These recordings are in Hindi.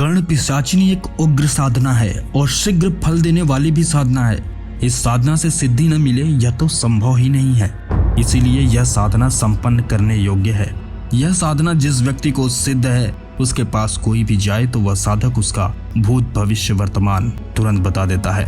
कर्ण पिशाचिनी एक उग्र साधना है और शीघ्र फल देने वाली भी साधना है। इस साधना से सिद्धि न मिले यह तो संभव ही नहीं है, इसीलिए यह साधना संपन्न करने योग्य है। यह साधना जिस व्यक्ति को सिद्ध है उसके पास कोई भी जाए तो वह साधक उसका भूत भविष्य वर्तमान तुरंत बता देता है।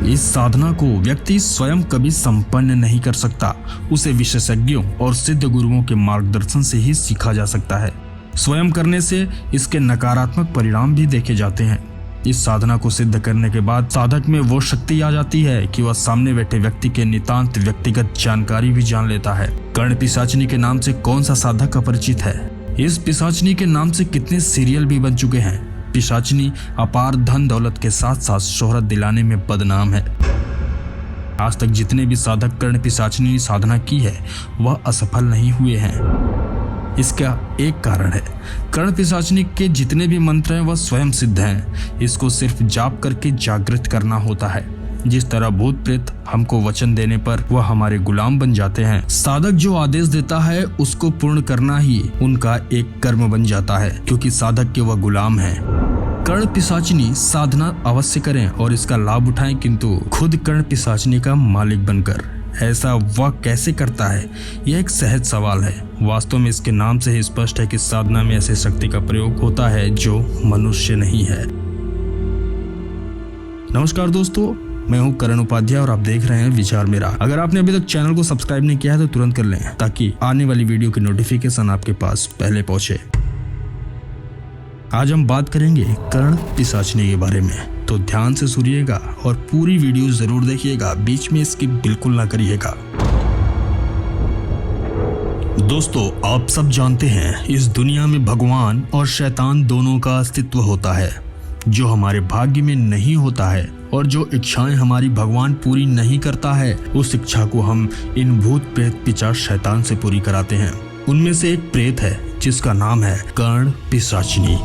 इस साधना को व्यक्ति स्वयं कभी संपन्न नहीं कर सकता, उसे विशेषज्ञों और सिद्ध गुरुओं के मार्गदर्शन से ही सीखा जा सकता है। स्वयं करने से इसके नकारात्मक परिणाम भी देखे जाते हैं। इस साधना को सिद्ध करने के बाद साधक में वो शक्ति आ जाती है कि वह सामने बैठे व्यक्ति के नितांत व्यक्तिगत जानकारी भी जान लेता है। कर्ण पिशाचिनी के नाम से कौन सा साधक अपरिचित है? इस पिशाचिनी के नाम से कितने सीरियल भी बन चुके हैं। पिशाचिनी अपार धन दौलत के साथ साथ शोहरत दिलाने में बदनाम है। आज तक जितने भी साधक कर्ण पिशाचिनी साधना की है वह असफल नहीं हुए हैं। इसका एक कारण है, कर्ण पिशाचिनी के जितने भी मंत्र हैं वह स्वयं सिद्ध हैं। इसको सिर्फ जाप करके जागृत करना होता है। जिस तरह भूत प्रेत हमको वचन देने पर वह हमारे गुलाम बन जाते हैं, साधक जो आदेश देता है उसको पूर्ण करना ही उनका एक कर्म बन जाता है, क्योंकि साधक के वह गुलाम है। कर्ण पिशाचिनी साधना अवश्य करें और इसका लाभ उठाएं, किंतु खुद कर्ण पिशाचिनी का मालिक बनकर। ऐसा वह कैसे करता है, यह एक सहज सवाल है। वास्तव में इसके नाम से ही स्पष्ट है कि साधना में ऐसे शक्ति का प्रयोग होता है जो मनुष्य नहीं है। नमस्कार दोस्तों, मैं हूं करण उपाध्याय और आप देख रहे हैं विचार मेरा। अगर आपने अभी तक चैनल को सब्सक्राइब नहीं किया है तो तुरंत कर लें, ताकि आने वाली वीडियो की नोटिफिकेशन आपके पास पहले पहुंचे। आज हम बात करेंगे कर्ण पिशाचिनी के बारे में, तो ध्यान से सुनिएगा और पूरी वीडियो जरूर देखिएगा, बीच में स्किप बिल्कुल ना करिएगा। दोस्तों, आप सब जानते हैं इस दुनिया में भगवान और शैतान दोनों का अस्तित्व होता है। जो हमारे भाग्य में नहीं होता है और जो इच्छाएं हमारी भगवान पूरी नहीं करता है, उस इच्छा को हम इन भूत प्रेत पिशाच शैतान से पूरी कराते हैं। उनमें से एक प्रेत है जिसका नाम है कर्ण पिशाचिनी।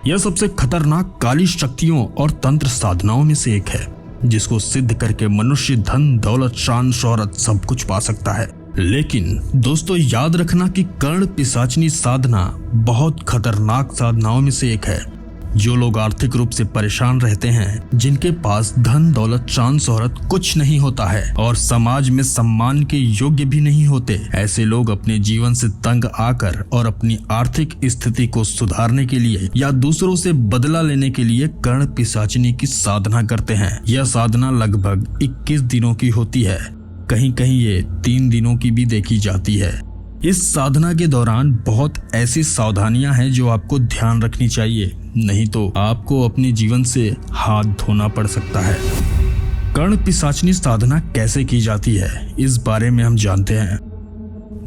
यह सबसे खतरनाक काली शक्तियों और तंत्र साधनाओं में से एक है, जिसको सिद्ध करके मनुष्य धन दौलत शान शोहरत सब कुछ पा सकता है। लेकिन दोस्तों, याद रखना कि कर्ण पिशाचिनी साधना बहुत खतरनाक साधनाओं में से एक है। जो लोग आर्थिक रूप से परेशान रहते हैं, जिनके पास धन दौलत शान शोहरत कुछ नहीं होता है और समाज में सम्मान के योग्य भी नहीं होते, ऐसे लोग अपने जीवन से तंग आकर और अपनी आर्थिक स्थिति को सुधारने के लिए या दूसरों से बदला लेने के लिए कर्ण पिशाचिनी की साधना करते हैं। यह साधना लगभग 21 दिनों की होती है, कहीं कहीं ये 3 दिनों की भी देखी जाती है। इस साधना के दौरान बहुत ऐसी सावधानियां हैं जो आपको ध्यान रखनी चाहिए, नहीं तो आपको अपने जीवन से हाथ धोना पड़ सकता है। कर्ण पिशाचिनी साधना कैसे की जाती है, इस बारे में हम जानते हैं।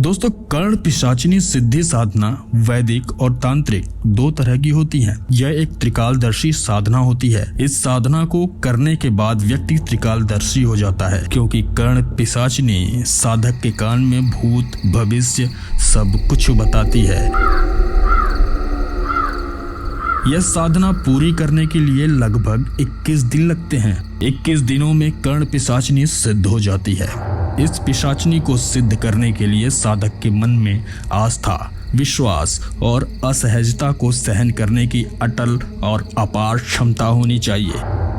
दोस्तों, कर्ण पिशाचिनी सिद्धि साधना वैदिक और तांत्रिक 2 तरह की होती है। यह एक त्रिकालदर्शी साधना होती है। इस साधना को करने के बाद व्यक्ति त्रिकालदर्शी हो जाता है, क्योंकि कर्ण पिशाचिनी साधक के कान में भूत भविष्य सब कुछ बताती है। यह साधना पूरी करने के लिए लगभग 21 दिन लगते हैं। 21 दिनों में कर्ण पिशाचिनी सिद्ध हो जाती है। इस पिशाचिनी को सिद्ध करने के लिए साधक के मन में आस्था, विश्वास और असहजता को सहन करने की अटल और अपार क्षमता होनी चाहिए,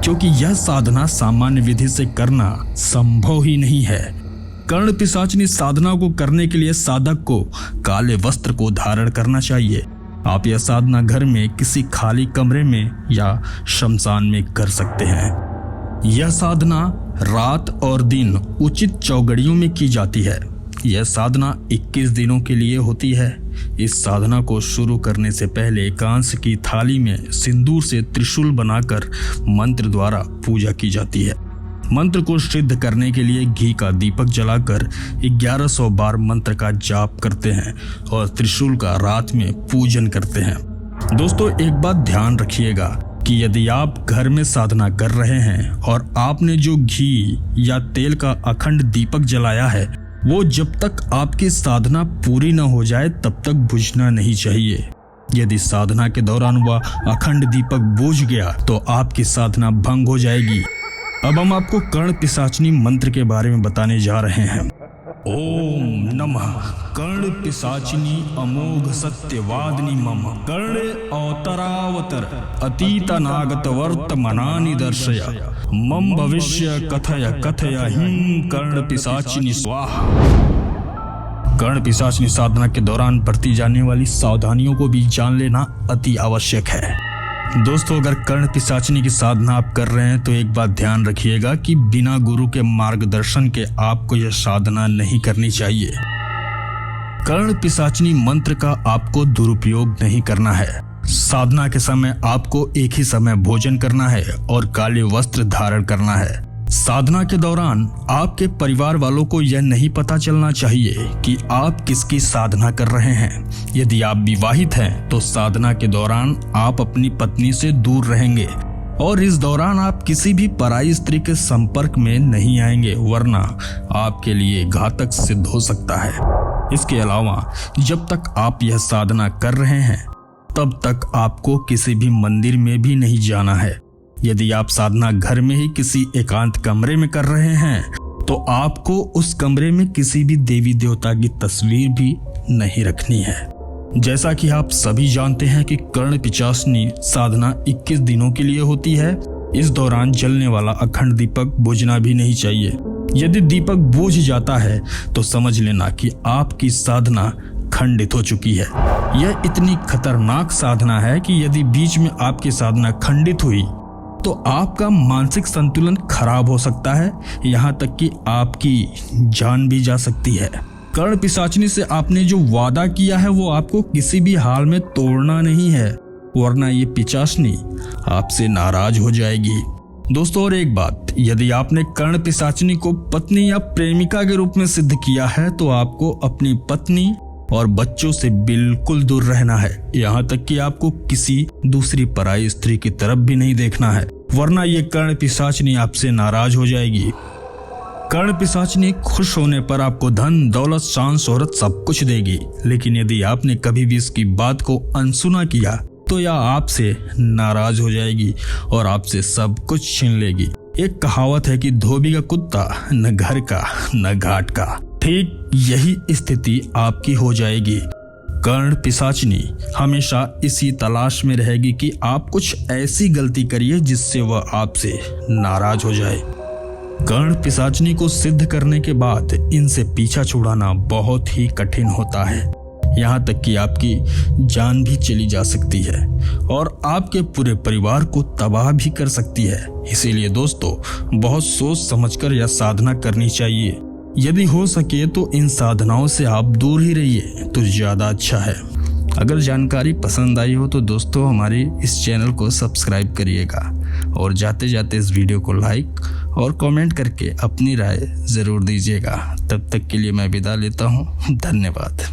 क्योंकि यह साधना सामान्य विधि से करना संभव ही नहीं है। कर्ण पिशाचिनी साधना को करने के लिए साधक को काले वस्त्र को धारण करना चाहिए। आप यह साधना घर में किसी खाली कमरे में या शमशान में कर सकते हैं। यह साधना रात और दिन उचित चौगड़ियों में की जाती है। यह साधना 21 दिनों के लिए होती है। इस साधना को शुरू करने से पहले कांस की थाली में सिंदूर से त्रिशूल बनाकर मंत्र द्वारा पूजा की जाती है। मंत्र को सिद्ध करने के लिए घी का दीपक जलाकर 1100 बार मंत्र का जाप करते हैं और त्रिशूल का रात में पूजन करते हैं। दोस्तों, एक बात ध्यान रखिएगा कि यदि आप घर में साधना कर रहे हैं और आपने जो घी या तेल का अखंड दीपक जलाया है, वो जब तक आपकी साधना पूरी न हो जाए तब तक बुझना नहीं चाहिए। यदि साधना के दौरान वह अखंड दीपक बुझ गया तो आपकी साधना भंग हो जाएगी। अब हम आपको कर्ण पिशाचिनी मंत्र के बारे में बताने जा रहे हैं। ओम नमः कर्ण पिशाचिनी अमोघ सत्यवादिनी मम कर्ण अवतरावतर अतीतनागत वर्तमानानि दर्शय मम भविष्य कथय कथय हिं कर्ण पिशाचिनी स्वाहा। कर्ण पिशाचिनी साधना के दौरान बरती जाने वाली सावधानियों को भी जान लेना अति आवश्यक है। दोस्तों, अगर कर्ण पिशाचिनी की साधना आप कर रहे हैं तो एक बात ध्यान रखिएगा कि बिना गुरु के मार्गदर्शन के आपको यह साधना नहीं करनी चाहिए। कर्ण पिशाचिनी मंत्र का आपको दुरुपयोग नहीं करना है। साधना के समय आपको एक ही समय भोजन करना है और काले वस्त्र धारण करना है। साधना के दौरान आपके परिवार वालों को यह नहीं पता चलना चाहिए कि आप किसकी साधना कर रहे हैं। यदि आप विवाहित हैं तो साधना के दौरान आप अपनी पत्नी से दूर रहेंगे और इस दौरान आप किसी भी पराई स्त्री के संपर्क में नहीं आएंगे, वरना आपके लिए घातक सिद्ध हो सकता है। इसके अलावा जब तक आप यह साधना कर रहे हैं तब तक आपको किसी भी मंदिर में भी नहीं जाना है। यदि आप साधना घर में ही किसी एकांत कमरे में कर रहे हैं तो आपको उस कमरे में किसी भी देवी देवता की तस्वीर भी नहीं रखनी है। जैसा कि आप सभी जानते हैं कि कर्ण पिशाचिनी साधना 21 दिनों के लिए होती है। इस दौरान जलने वाला अखंड दीपक बुझना भी नहीं चाहिए। यदि दीपक बुझ जाता है तो समझ लेना कि आपकी साधना खंडित हो चुकी है। यह इतनी खतरनाक साधना है कि यदि बीच में आपकी साधना खंडित हुई तो आपका मानसिक संतुलन खराब हो सकता है, यहाँ तक कि आपकी जान भी जा सकती है। कर्ण पिशाचिनी से आपने जो वादा किया है वो आपको किसी भी हाल में तोड़ना नहीं है, वरना ये पिशाचिनी आपसे नाराज हो जाएगी। दोस्तों, और एक बात, यदि आपने कर्ण पिशाचिनी को पत्नी या प्रेमिका के रूप में सिद्ध किया है तो आपको अपनी पत्नी और बच्चों से बिल्कुल दूर रहना है। यहाँ तक कि आपको किसी दूसरी पराई स्त्री की तरफ भी नहीं देखना है, वरना ये कर्ण पिशाचिनी आपसे नाराज हो जाएगी। कर्ण पिशाचिनी खुश होने पर आपको धन दौलत शान शोहरत सब कुछ देगी, लेकिन यदि आपने कभी भी इसकी बात को अनसुना किया तो यह आपसे नाराज हो जाएगी और आपसे सब कुछ छीन लेगी। एक कहावत है कि धोबी का कुत्ता न घर का न घाट का। ठीक यही स्थिति आपकी हो जाएगी। कर्ण पिशाचिनी हमेशा इसी तलाश में रहेगी कि आप कुछ ऐसी गलती करिए जिससे वह आपसे नाराज हो जाए। कर्ण पिशाचिनी को सिद्ध करने के बाद इनसे पीछा छुड़ाना बहुत ही कठिन होता है, यहाँ तक कि आपकी जान भी चली जा सकती है और आपके पूरे परिवार को तबाह भी कर सकती है। इसीलिए दोस्तों, बहुत सोच समझकर यह साधना करनी चाहिए। यदि हो सके तो इन साधनाओं से आप दूर ही रहिए तो ज़्यादा अच्छा है। अगर जानकारी पसंद आई हो तो दोस्तों हमारे इस चैनल को सब्सक्राइब करिएगा और जाते जाते इस वीडियो को लाइक और कमेंट करके अपनी राय ज़रूर दीजिएगा। तब तक के लिए मैं विदा लेता हूँ। धन्यवाद।